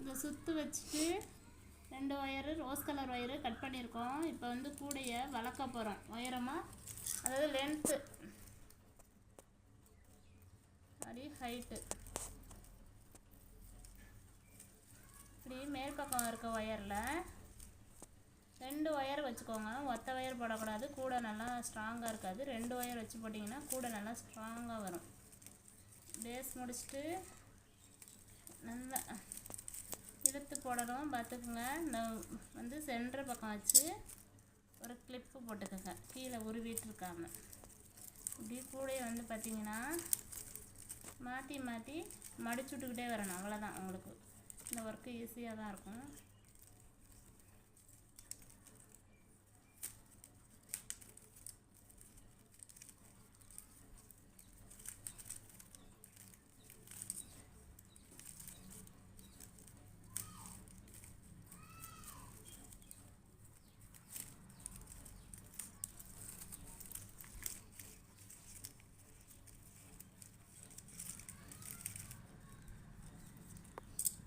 இந்த சுற்று வச்சுட்டு 2 wire rose colour wire cut பண்ணியிருக்கோம். இப்போ வந்து கூடையை வளர்க்க போகிறோம் உயரமாக, அதாவது லென்த்து அப்படி ஹைட்டு. இப்படி மேற்பக்கம் இருக்க ஒயரில் 2 ஒயர் வச்சுக்கோங்க. ஒத்த ஒயர் போடக்கூடாது, கூடை நல்லா ஸ்ட்ராங்காக இருக்காது. 2 ஒயர் வச்சு போட்டிங்கன்னா கூடை நல்லா ஸ்ட்ராங்காக வரும். பேஸ் முடிச்சுட்டு நல்லா இழுத்து போடணும் பார்த்துக்குங்க. இந்த வந்து சென்டர் பக்கம் வச்சு ஒரு கிளிப்பு போட்டுக்கோங்க, கீழே உருவிட்டு இருக்காம. இப்படி கூடையை வந்து பார்த்திங்கன்னா மாற்றி மாற்றி மடிச்சுட்டுக்கிட்டே வரணும். அவ்வளோதான், உங்களுக்கு இந்த ஒர்க்கு ஈஸியாக தான் இருக்கும்.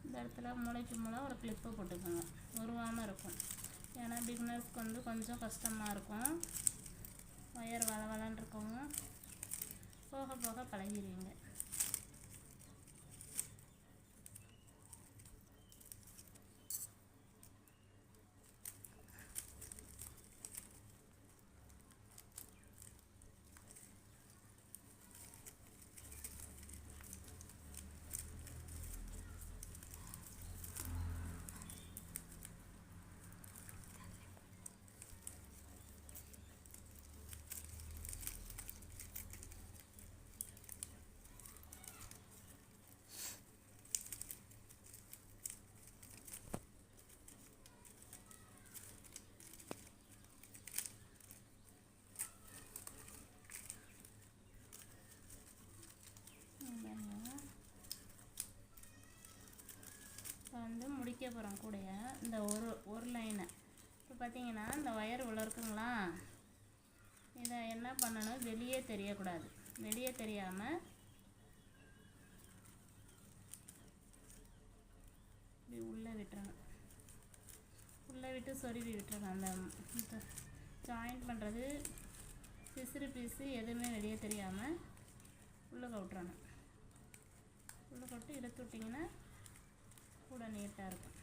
இந்த இடத்துல மூளைக்கு மூளை ஒரு கிளிப்பை போட்டுக்கோங்க, உருவாமல் இருக்கும். ஏன்னா பிகினர்ஸ்க்கு வந்து கொஞ்சம் கஷ்டமாக இருக்கும். ஒயர் வளவலன்னு இருக்கவங்க போக போக பழகிடுவீங்க. வந்து முடிக்க போகிறோம் கூடைய. இந்த ஒரு லைனை இப்போ பார்த்தீங்கன்னா இந்த ஒயர் உள்ள இருக்குங்களா, இதை என்ன பண்ணணும், வெளியே தெரியக்கூடாது. வெளியே தெரியாமல் இப்படி உள்ளே விட்டுறணும். உள்ளே விட்டு சொருவி விட்டுறணும். அந்த ஜாயின் பண்ணுறது பிசுறு பீஸு எதுவுமே வெளியே தெரியாமல் உள்ளே விட்டுறணும். உள்ளே போட்டு இழுத்து விட்டிங்கன்னா கூட நீட்டாக இருக்கும்.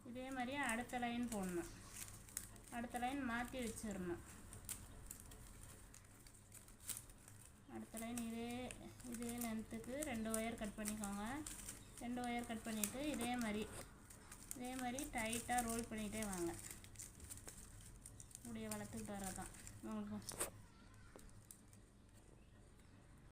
இதே மாதிரியே அடுத்த லைன் போடணும். அடுத்த லைன் மாற்றி வச்சிடணும். அடுத்த லைன் இதே லென்த்துக்கு 2 ஒயர் கட் பண்ணிக்கோங்க. 2 ஒயர் கட் பண்ணிவிட்டு இதே மாதிரி டைட்டாக ரோல் பண்ணிகிட்டே வாங்க. கூடைய வளர்த்துக்கிட்டு வரதான் உங்களுக்கு